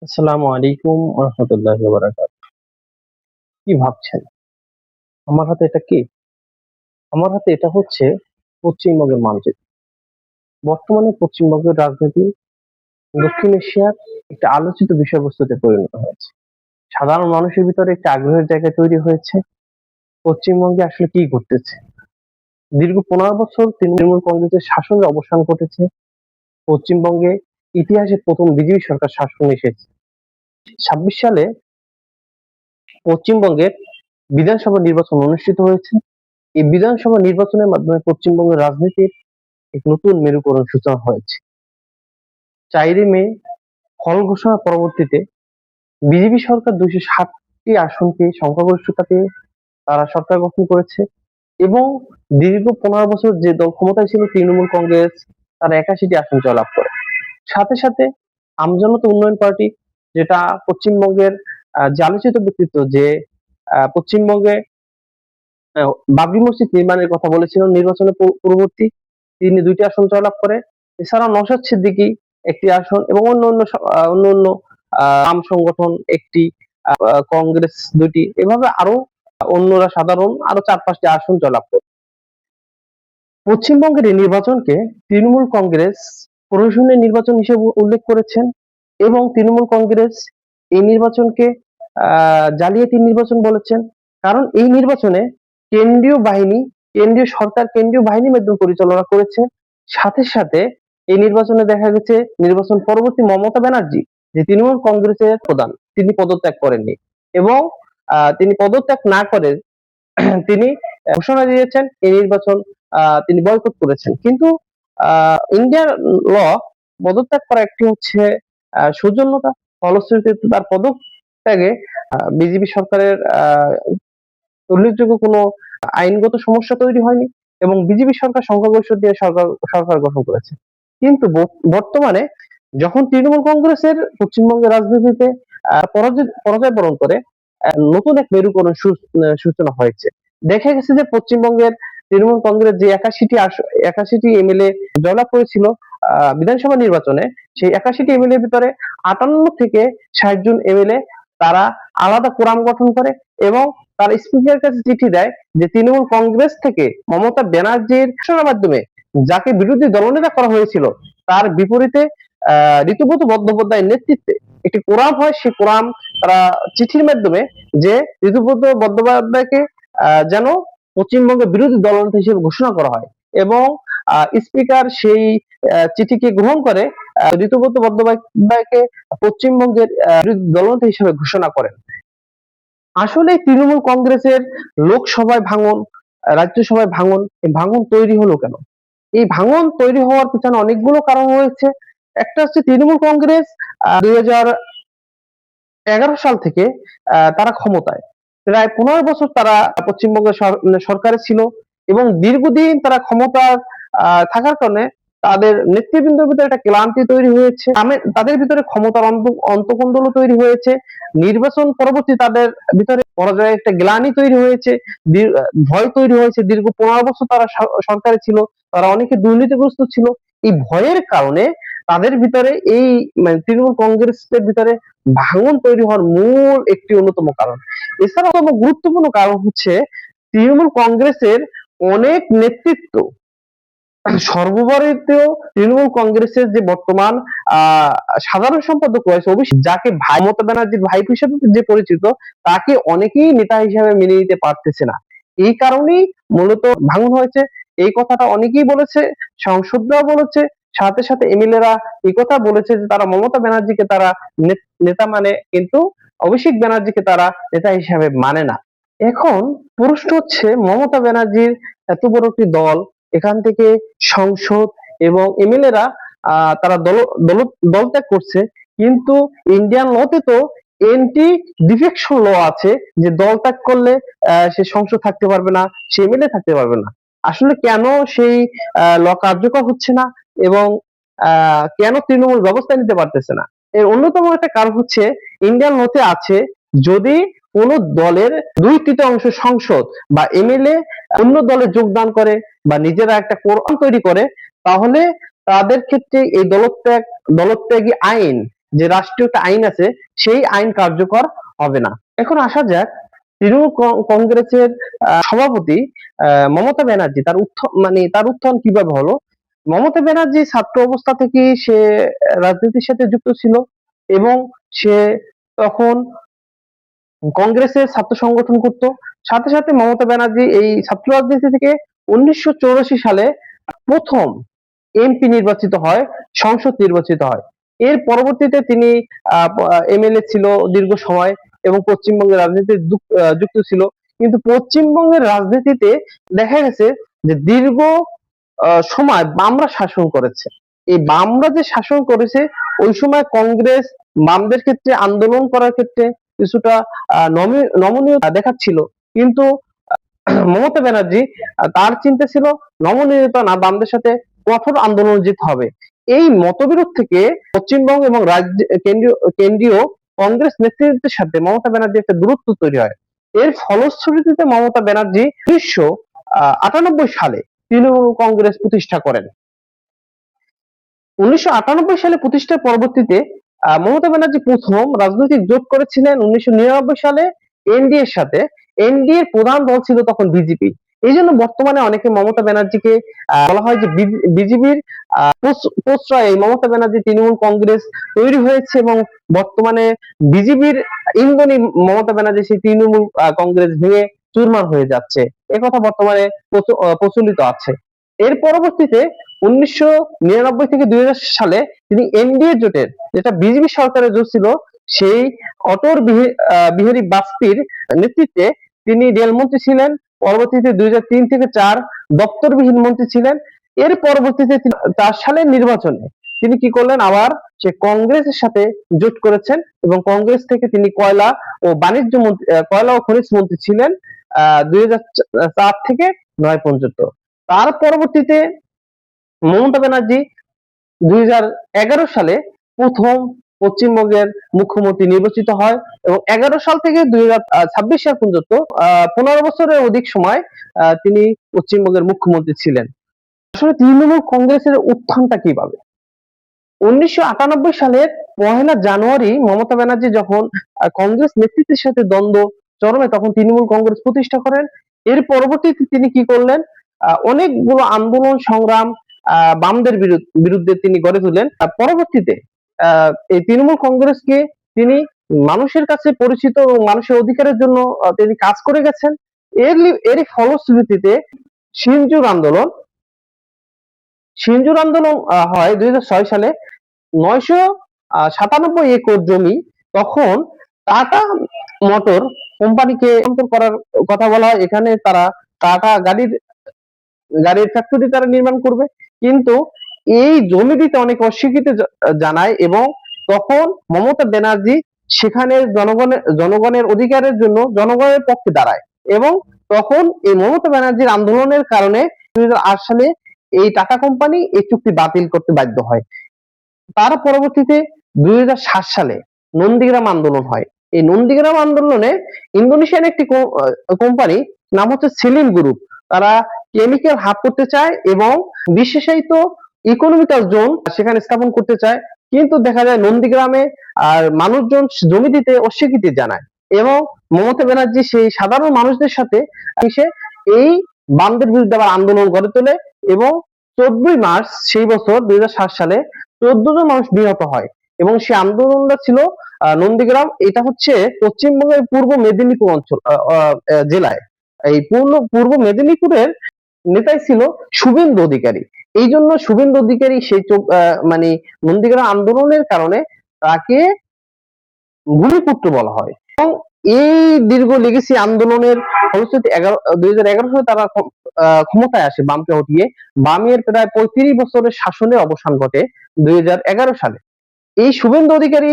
আসসালামু আলাইকুম রহমতুল্লাহি ওয়া বারাকাতুহু। কি ভাবছেন? আমার হাতে এটা কি? আমার হাতে এটা হচ্ছে পশ্চিমবঙ্গের মানচিত্র। বর্তমানে পশ্চিমবঙ্গের রাজনীতি দক্ষিণ এশিয়ার একটা আলোচিত বিষয়বস্তুতে পরিণত হয়েছে। সাধারণ মানুষের ভিতরে একটা আগ্রহের জায়গা তৈরি হয়েছে। পশ্চিমবঙ্গে আসলে কি ঘটতেছে? দীর্ঘ ১৫ বছর তৃণমূল কংগ্রেসের শাসনের অবসান ঘটেছে। পশ্চিমবঙ্গে ইতিহাসে ১ম বিজেপি সরকার শাসনে এসেছে। ২৬ সালে পশ্চিমবঙ্গের বিধানসভা নির্বাচন অনুষ্ঠিত হয়েছে। এই বিধানসভা নির্বাচনের মাধ্যমে পশ্চিমবঙ্গের রাজনীতির এক নতুন মেরুকরণ সূচনা হয়েছে। ৪ই মে ফল ঘোষণার পরবর্তীতে বিজেপি সরকার ২৬০টি আসনকে সংখ্যাগরিষ্ঠতা পেয়ে তারা সরকার গঠন করেছে এবং দীর্ঘ ১৫ বছর যে দল ক্ষমতায় ছিল তৃণমূল কংগ্রেস তারা ৮১টি আসন জয়লাভ করে। সাথে সাথে আমজনতা উন্নয়ন পার্টি, যেটা পশ্চিমবঙ্গের যে আলোচিত ব্যক্তিত্ব, যে পশ্চিমবঙ্গে বাবরি মসজিদ নির্মাণের কথা বলেছিলেন নির্বাচনের পূর্ববর্তী, তিনি ২টি আসন জয়লাভ করে। এছাড়া নওশাদ সিদ্দিকী একটি আসন এবং অন্যান্য বাম সংগঠন একটি, কংগ্রেস ২টি, এভাবে আরো অন্যরা সাধারণ আরো ৪-৫টি আসন জয়লাভ করে। পশ্চিমবঙ্গের এই নির্বাচনকে তৃণমূল কংগ্রেস প্রহসনের নির্বাচন হিসেবে উল্লেখ করেছেন এবং তৃণমূল কংগ্রেস এই নির্বাচনকে জালিয়াতির নির্বাচন বলেছেন। কারণ এই নির্বাচনে কেন্দ্রীয় সরকার কেন্দ্রীয় বাহিনীর মাধ্যমে পরিচালনা করেছে। সাথে সাথে এই নির্বাচনে দেখা গেছে নির্বাচন পরবর্তী মমতা ব্যানার্জি, যে তৃণমূল কংগ্রেসের প্রধান, তিনি পদত্যাগ করেননি এবং তিনি পদত্যাগ না করে তিনি ঘোষণা দিয়েছেন এই নির্বাচন তিনি বয়কট করেছেন। কিন্তু ইন্ডিয়ার ল পদত্যাগ করা একটি হচ্ছে সৌজন্যতা, ফলশ্রুতিতে তার পদত্যাগে বিজেপি সরকারের উল্লেখযোগ্য কোনো আইনগত সমস্যা তৈরি হয়নি এবং বিজেপি সরকার সংখ্যাগরিষ্ঠ দিয়ে সরকার গঠন করেছে। কিন্তু বর্তমানে যখন তৃণমূল কংগ্রেসের পশ্চিমবঙ্গের রাজনীতিতে পরাজয় বরণ করে নতুন এক মেরুকরণ সূচনা হয়েছে। দেখা গেছে যে পশ্চিমবঙ্গের তৃণমূল কংগ্রেস যে ৮১টি এমএলএ জয়লাভ করেছিল বিধানসভা নির্বাচনে, সেই ৮১টি এমএলএ ভিতরে ৫৮ থেকে ৬০ জন এমএলএ তারা আলাদা কোরাম গঠন করে এবং তার স্পিকারের কাছে চিঠি দেয় যে তৃণমূল কংগ্রেস থেকে মমতা ব্যানার্জির ঘোষণার মাধ্যমে যাকে বিরোধী দলনেতা করা হয়েছিল তার বিপরীতে ঋতুব্রত বন্দ্যোপাধ্যায়ের নেতৃত্বে একটি কোরাম হয়। সেই কোরাম তারা চিঠির মাধ্যমে যে ঋতুব্রত বন্দ্যোপাধ্যায়কে যেন পশ্চিমবঙ্গের বিরোধী দলনেতা হিসেবে ঘোষণা করা হয় এবং স্পিকার সেই চিঠিকে গ্রহণ করে ঋতুব্রত বন্দ্যোপাধ্যায়কে পশ্চিমবঙ্গের বিরোধী দলনেতা হিসেবে ঘোষণা করেন। আসলে তৃণমূল কংগ্রেসের লোকসভায় ভাঙন, রাজ্যসভায় ভাঙন, এই ভাঙন তৈরি হলো কেন? এই ভাঙন তৈরি হওয়ার পিছনে অনেকগুলো কারণ রয়েছে। একটা হচ্ছে তৃণমূল কংগ্রেস ২০১১ সাল থেকে তারা ক্ষমতায়, প্রায় ১৫ বছর তারা পশ্চিমবঙ্গের সরকারে ছিল এবং দীর্ঘদিন তারা ক্ষমতার থাকার কারণে তাদের নেতৃবৃন্দের ভিতরে একটা ক্লান্তি তৈরি হয়েছে, তাদের ভিতরে ক্ষমতার অন্তঃকন্দল তৈরি হয়েছে, নির্বাচন পরবর্তী তাদের ভিতরে পরাজয়ের একটা গ্লানি তৈরি হয়েছে, ভয় তৈরি হয়েছে। দীর্ঘ ১৫ বছর তারা সরকারে ছিল, তারা অনেকে দুর্নীতিগ্রস্ত ছিল। এই ভয়ের কারণে তাদের ভিতরে এই মানে তৃণমূল কংগ্রেসের ভিতরে ভাঙন তৈরি হওয়ার মূল একটি অন্যতম কারণ। এছাড়াও গুরুত্বপূর্ণ কারণ হচ্ছে তৃণমূল কংগ্রেসের অনেক নেতৃত্ব, সর্বভারতীয় তৃণমূল কংগ্রেসের যে বর্তমান সাধারণ সম্পাদক রয়েছে অভিষেক, যাকে মমতা ব্যানার্জির ভাইপো হিসেবে যে পরিচিত, তাকে অনেকেই নেতা হিসেবে মেনে নিতে পারতেছে না। এই কারণেই মূলত ভাঙন হয়েছে। এই কথাটা অনেকেই বলেছে, সাংসদরাও বলেছে, সাথে সাথে এমএলএরা এই কথা বলেছে যে তারা মমতা ব্যানার্জিকে তারা নেতা মানে, কিন্তু অভিষেক ব্যানার্জিকে তারা নেতা হিসাবে মানে না। এখন প্রশ্ন হচ্ছে মমতা ব্যানার্জির এত বড় একটি দল, এখান থেকে সংসদ এবং এমএলএরা তারা দল ত্যাগ করছে, কিন্তু ইন্ডিয়ান লতে তো এন্টি ডিফেকশন ল আছে যে দল ত্যাগ করলে সে সংসদ থাকতে পারবে না, সে এমএলএ থাকতে পারবে না। আসলে কেন সেই ল কার্যকর হচ্ছে না এবং কেন তৃণমূল ব্যবস্থা নিতে পারতেছে না, এর অন্যতম একটা কারণ হচ্ছে ইন্ডিয়ান লতে আছে যদি কোন দলের ২/৩ সংসদ বা এমএলএ অন্য দলে যোগদান করে বা নিজেরা একটা কোরাম তৈরি করে, তাহলে তাদের ক্ষেত্রে এই দলত্যাগী আইন যে রাষ্ট্রীয় একটা আইন আছে সেই আইন কার্যকর হবে না। এখন আসা যাক তৃণমূল কংগ্রেসের সভাপতি মমতা ব্যানার্জি তার উত্থান কিভাবে হলো। মমতা ব্যানার্জি ছাত্র অবস্থা থেকে সে রাজনীতির সাথে যুক্ত ছিল এবং সে তখন কংগ্রেসের ছাত্র সংগঠন করত। সাথে সাথে মমতা ব্যানার্জি এই ছাত্র রাজনীতি থেকে 1984 সালে প্রথম এমপি নির্বাচিত হয়, সংসদ নির্বাচিত হয়। এর পরবর্তীতে তিনি এমএলএ ছিল দীর্ঘ সময় এবং পশ্চিমবঙ্গের রাজনীতিতে যুক্ত ছিল। কিন্তু পশ্চিমবঙ্গের রাজনীতিতে দেখা গেছে যে দীর্ঘ সময় বামরা শাসন করেছে। এই বামরা যে শাসন করেছে ওই সময় কংগ্রেস বামদের ক্ষেত্রে আন্দোলন করার ক্ষেত্রে কিছুটা নমনীয়তা দেখাচ্ছিল, কিন্তু মমতা ব্যানার্জি তার চিন্তা ছিল নমনীয়তা না, বামদের সাথে কঠোর আন্দোলন যেতে হবে। এই মতবিরোধ থেকে পশ্চিমবঙ্গ এবং রাজ্য কেন্দ্রীয় কংগ্রেস নেতৃত্বের সাথে মমতা ব্যানার্জি একটা দূরত্ব তৈরি হয়। এর ফলশ্রুতিতে মমতা ব্যানার্জি 1998 সালে তৃণমূল কংগ্রেস প্রতিষ্ঠা করেন। 1998 সালে প্রতিষ্ঠার পরবর্তীতে মমতা ব্যানার্জি প্রথম রাজনৈতিক জোট করেছিলেন 1999 সালে এনডিএ এর সাথে। এনডিএ এর প্রধান দল ছিল তখন বিজেপি। এই জন্য বর্তমানে অনেকে মমতা ব্যানার্জিকে বলা হয় যে বিজেপির প্রশ্রয়ে মমতা ব্যানার্জি তৃণমূল কংগ্রেস তৈরি হয়েছে এবং বর্তমানে বিজেপির ইন্ধনে মমতা ব্যানার্জি সেই তৃণমূল কংগ্রেস ভেঙে চুরমার হয়ে যাচ্ছে, একথা বর্তমানে প্রচলিত আছে। এর পরবর্তীতে 1999 থেকে 2000 সালে তিনি এনডিএ জোটের, যেটা বিজেপি সরকারের জোট ছিল, সেই অটল বিহারী বাজপেয়ীর নেতৃত্বে তিনি রেলমন্ত্রী ছিলেন। পরবর্তীতে 2003 থেকে 4 দপ্তরবিহীন মন্ত্রী ছিলেন। এর পরবর্তীতে 4 সালের নির্বাচনে তিনি কি করলেন, আবার সে কংগ্রেসের সাথে জোট করেছেন এবং কংগ্রেস থেকে তিনি কয়লা ও খনিজ মন্ত্রী ছিলেন 2004 থেকে 9 পর্যন্ত। তার পরবর্তীতে মমতা ব্যানার্জি 2011 সালে প্রথম পশ্চিমবঙ্গের মুখ্যমন্ত্রী নির্বাচিত হয় এবং 11 সাল থেকে 2026 সাল পর্যন্ত 15 বছরের অধিক সময় তিনি পশ্চিমবঙ্গের মুখ্যমন্ত্রী ছিলেন। আসলে তৃণমূল কংগ্রেসের উত্থানটা কিভাবে? 1998 সালের 1 জানুয়ারি মমতা ব্যানার্জি যখন কংগ্রেস নেতৃত্বের সাথে দ্বন্দ্ব চরমে, তখন তৃণমূল কংগ্রেস প্রতিষ্ঠা করেন। এর পরবর্তীতে তিনি কি করলেন, অনেকগুলো আন্দোলন সংগ্রাম বামদের বিরুদ্ধে তিনি গড়ে তোলেন। পরবর্তীতে এই তৃণমূল কংগ্রেসকে তিনি মানুষের কাছে পরিচিত এবং মানুষের অধিকারের জন্য তিনি কাজ করে গেছেন। এর ফলশ্রুতিতে সিনজুর আন্দোলন হয় 2006 সালে। 997 একর জমি তখন টাটা মোটর কোম্পানিকে হস্তান্তর করার কথা বলা হয়। এখানে তারা টাটা গাড়ির ফ্যাক্টরি তারা নির্মাণ করবে, কিন্তু এই জমি দিতে অনেক অস্বীকৃতি জানায় এবং তখন মমতা ব্যানার্জি সেখানে জনগণের অধিকারের জন্য জনগণের পক্ষে দাঁড়ায় এবং তখন এই মমতা ব্যানার্জির আন্দোলনের কারণে 2008 সালে এই টাটা কোম্পানি এই চুক্তি বাতিল করতে বাধ্য হয়। তার পরবর্তীতে 2007 সালে নন্দীগ্রাম আন্দোলন হয়। এই নন্দীগ্রাম আন্দোলনে ইন্দোনেশিয়ান একটি কোম্পানি নাম হচ্ছে সেলিম গ্রুপ, তারা কেমিক্যাল হাব করতে চায় এবং বিশেষায়িত ইকোনমিক্যাল জোন সেখানে স্থাপন করতে চায়, কিন্তু দেখা যায় নন্দীগ্রামে আর মানুষজন জমি দিতে অস্বীকৃতি জানায় এবং মমতা ব্যানার্জি সেই সাধারণ মানুষদের সাথে এসে এই বামদের বিরুদ্ধে আবার আন্দোলন গড়ে তোলে এবং 14 মার্চ সেই বছর 2007 সালে 14 জন মানুষ নিহত হয় এবং সেই আন্দোলনটা ছিল নন্দীগ্রাম। এটা হচ্ছে পশ্চিমবঙ্গের পূর্ব মেদিনীপুর অঞ্চল জেলায়। এই পূর্ব মেদিনীপুরের নেতাই ছিল শুভেন্দু অধিকারী। এই জন্য শুভেন্দু অধিকারী সেই নন্দীগ্রাম আন্দোলনের কারণে তাকে ভূমিপুত্র বলা হয় এবং এই দীর্ঘ লেগেসি আন্দোলনের ফলশ্রুতি 2011 সালে তারা ক্ষমতায় আসে বামকে হটিয়ে। বামের প্রায় 35 বছরের শাসনের অবসান ঘটে 2011 সালে। এই শুভেন্দু অধিকারী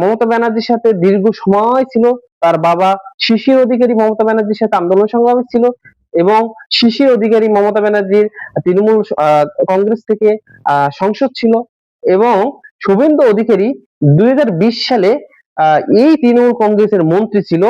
মমতা ব্যানার্জির সাথে দীর্ঘ সময় ছিল। তার বাবা শিশির অধিকারী মমতা ব্যানার্জির সাথে আন্দোলন সংগ্রামে ছিল এবং শিশির অধিকারী মমতা ব্যানার্জির তৃণমূল কংগ্রেস থেকে সংসদ ছিল এবং শুভেন্দু অধিকারী 2020 সালে এই তৃণমূল কংগ্রেসের মন্ত্রী ছিল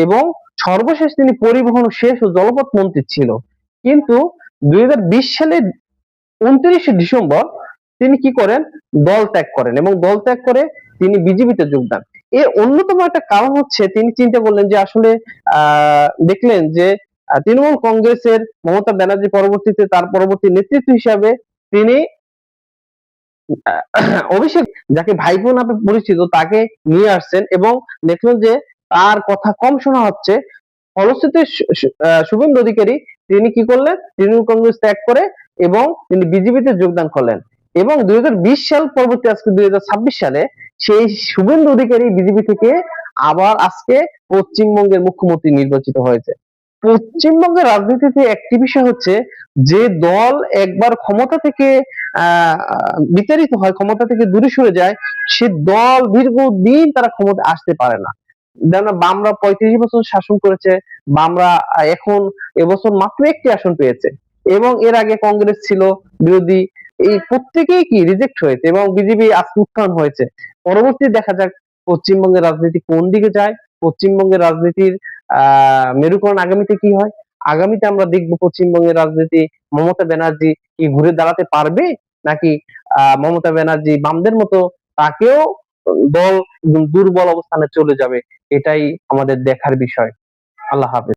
এবং সর্বশেষ তিনি পরিবহন, সেচ ও জলপথ মন্ত্রী ছিল। কিন্তু 2020 সালে 29 ডিসেম্বর তিনি কি করেন, দল ত্যাগ করেন এবং দল ত্যাগ করে তিনি বিজেপিতে যোগদান। এর অন্যতম একটা কারণ হচ্ছে তিনি চিন্তা করলেন যে আসলে দেখলেন যে তৃণমূল কংগ্রেসের মমতা ব্যানার্জি পরবর্তীতে তার পরবর্তী নেতৃত্ব হিসাবে তিনি অভিষেক, যাকে ভাইপো নামে পরিচিত, তাকে নিয়ে আসছেন এবং দেখলেন যে তার কথা কম শোনা হচ্ছে। ফলশ্রুতিতে শুভেন্দু অধিকারী তিনি কি করলেন, তৃণমূল কংগ্রেস ত্যাগ করে এবং তিনি বিজেপিতে যোগদান করলেন এবং 2020 সাল পরবর্তী আজকে 2026 সালে সেই শুভেন্দু অধিকারী বিজেপি থেকে আবার আজকে পশ্চিমবঙ্গের মুখ্যমন্ত্রী নির্বাচিত হয়েছে। পশ্চিমবঙ্গের রাজনীতিতে একটি বিষয় হচ্ছে, যে দল একবার ক্ষমতা থেকে বিতাড়িত হয়, ক্ষমতা থেকে দূরে সরে যায়, সে দল দীর্ঘদিন তারা ক্ষমতা আসতে পারে না। বামরা 35 বছর শাসন করেছে, বামরা এখন এবছর মাত্র একটি আসন পেয়েছে এবং এর আগে কংগ্রেস ছিল বিরোধী, এই প্রত্যেকেই কি রিজেক্ট হয়েছে এবং বিজেপি আজকে উত্থান হয়েছে। পরবর্তী দেখা যাক পশ্চিমবঙ্গের রাজনীতি কোন দিকে যায়, পশ্চিমবঙ্গের রাজনীতির মেরুকরণ আগামীতে কি হয়। আগামীতে আমরা দেখবো পশ্চিমবঙ্গের রাজনীতি মমতা ব্যানার্জি কি ঘুরে দাঁড়াতে পারবে, নাকি মমতা ব্যানার্জি বামদের মতো তাকেও দল দুর্বল অবস্থানে চলে যাবে। এটাই আমাদের দেখার বিষয়। আল্লাহ হাফেজ।